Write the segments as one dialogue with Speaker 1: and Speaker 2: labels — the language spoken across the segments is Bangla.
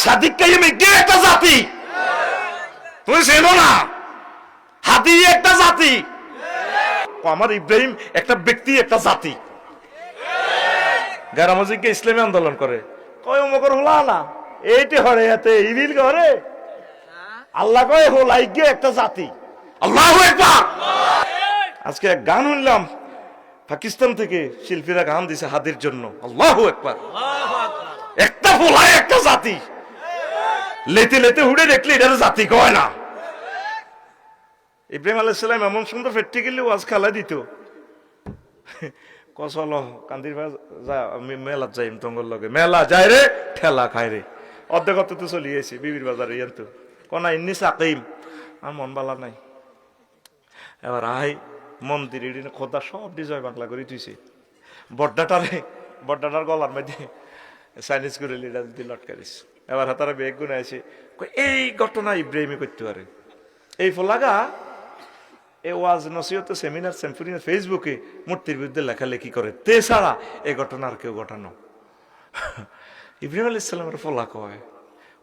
Speaker 1: সাদিক কাইম একটা জাতি, তুমি চেনো না? হাদি একটা জাতি, আমার ইব্রাহিম একটা ব্যক্তি, একটা জাতি। গারামজিকে ইসলামী আন্দোলন করে, কয় মকর হলা না এইটি হরে হাতে ইবিল করে, আল্লাহ কয় হোলাই গিয়ে একটা জাতি। আল্লাহু আকবার। আজকে এক গান শুনলাম পাকিস্তান থেকে, শিল্পীরা গান দিছে হাদির জন্য। আল্লাহু আকবার। একটা হোলাই একটা জাতি, লেতে লেতে উড়ে দেখলে এটা জাতি কয় না। ইব্রাহিম আলাইহিস সালাম এমন সুন্দর ফেটে গেলে ওয়াজ খালা দিত, কসল কান্দির মেলা যাই তঙ্গল লগে, মেলা যায় রে ঠেলা খায় রে, অর্ধেক অর্থ তো চলিয়েছি বিবির বাজারে ইয়ান্ত কনা ইন্নি সাকিম, আর মন বালা নাই। এবার আই মন্দির খোদা সব জয় বাংলা করে তুইছে, বড্ডাটার গলার মধ্যে চাইনিজ করে লিডার দিয়ে লটকারিস। এবার হাতারা বেগ গুনে আছে, এই ঘটনা ইব্রাহিমে করতে পারে। এই ফলাগা এ ওয়াজ নসিহত সেমিনার সেম্পুরিনা ফেসবুকে মূর্তির বিরুদ্ধে লেখালেখি করে, তে ছাড়া এ ঘটনা আর কেউ ঘটানো। ইব্রাহিম আলাইহিস সালামের ফলা কয়,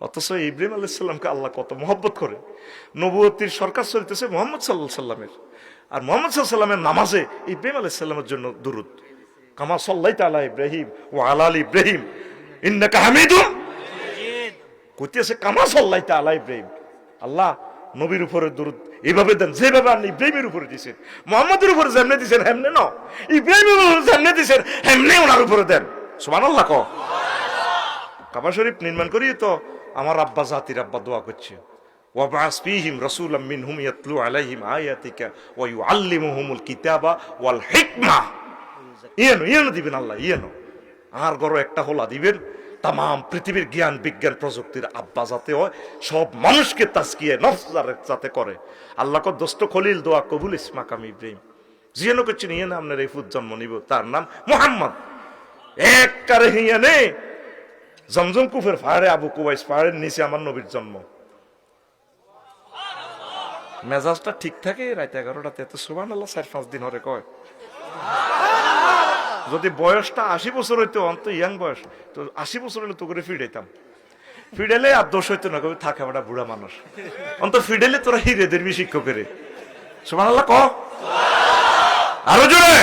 Speaker 1: অথচ ইব্রাহিম আলাইহিস সালামকে আল্লাহ কত মহব্বত করে। নবুয়তির সরকার চলতেছে মুহাম্মদ সাল্লাল্লাহু আলাইহি সাল্লামের, আর মুহাম্মদ সাল্লাল্লাহু আলাইহি সাল্লামের নামাজে ইব্রাহিম আলাইহিস সালামের জন্য দুরূদ, কামা সাল্লাইতা আলা ইব্রাহিম ওয়া আলা আলি ইব্রাহিম ইন্নাকা হামিদুম মাজিদ। কইতেছে কামা সাল্লাইতা আলা ইব্রাহিম, আল্লাহ নবীর উপরে দুরূদ এইভাবে দেন যেভাবে আপনি ইব্রাহিমের উপরে দিয়েছেন, মুহাম্মদের উপরে যেমনে দিয়েছেন হেমনে ন, ইব্রাহিমের উপরে যেমনে দিয়েছেন হেমনে ওনার উপরে দেন। সুবহানাল্লাহ। ক কাবা শরীফ নির্মাণ করি তো আমার আব্বা জাতির আব্বা দোয়া করছে, ওয়াবাস ফীহিম রাসূলাম মিনহুম ইয়াতলু আলাইহিম আয়াতিকা ওয়া ইউআল্লিমুহুমুল কিতাবা ওয়াল হিকমা। ইয়েনো দিবেন আল্লাহ, ইয়েনো আর গরো একটা হোলা দিবেন, তাম পৃথিবীর জ্ঞান বিজ্ঞান প্রযুক্তির আব্বা যাতে হয়, সব মানুষকে তাজকিয়ে নফস যাতে করে। আল্লাহ কো দোস্ত খলিল দোয়া কবুল ইসমাকাম ইব্রাহিম জিয়ানো করছেন, ইয়ে না আপনার এই ফুট জন্ম নিব, তার নাম মুহাম্মদ। এক কারে হিয়া নে জমজম কুফের পাহাড়ে, আবু কুবাইস পাহাড়ের নিচে আমার নবীর জন্ম। মেজাজটা ঠিক থাকে রাত 11টাতে, এত সুবহানাল্লাহ 4-5 দিন হরে কয়। যদি বয়সটা 80 বছর হইতো, অন্ত ইয়াং বয়স তো 80 বছর হলে তো করে ফিডাইতাম, ফিডেলে আর দোষ হইতো না, কবে থাকে আমরা বুড়া মানুষ, অন্ত ফিডেলে তোরা হিরে দেবী শিক্ষকের। সুবহানাল্লাহ ক আরো জোরে।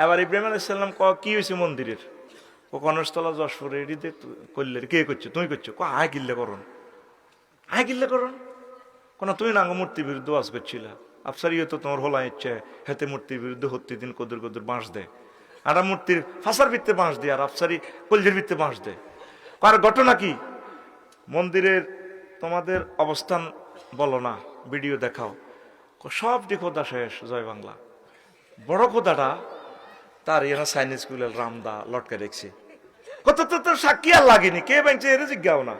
Speaker 1: এবার ইব্রাহিম আলাইহিস সালাম ক কি হয়েছে মন্দিরের, ও কনস্তলা যশপুরে এডিতে করলে কে করছো, তুমি করছো, ক আয় গিল্লে করন, আয় গিল্লে করন কোন, তুমি নাঙ্গ মূর্তির বিরুদ্ধে ওয়াজ করছিলা, আফসারি তো তোমার হলা ইচ্ছে হেতে মূর্তির বিরুদ্ধে হত্যি দিন কদুর কদুর বাঁশ দেয়, আর মূর্তির ফাঁসার ভিত্তে বাঁশ দেয়, আর আফসারি কলজির ভিত্তে বাঁশ দেয়। আর ঘটনা কি, মন্দিরের তোমাদের অবস্থান বলো না, ভিডিও দেখাও, সবটি খোদা শেষ জয় বাংলা। বড় খোদাটা তার এরা চাইনিজ গুলের রামদা লটকে দেখছি, কত তো সাক্ষী আর লাগেনি, কে ব্যাংছে এর জিজ্ঞাও না,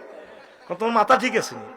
Speaker 1: তোমার মাথা ঠিক আছে নি?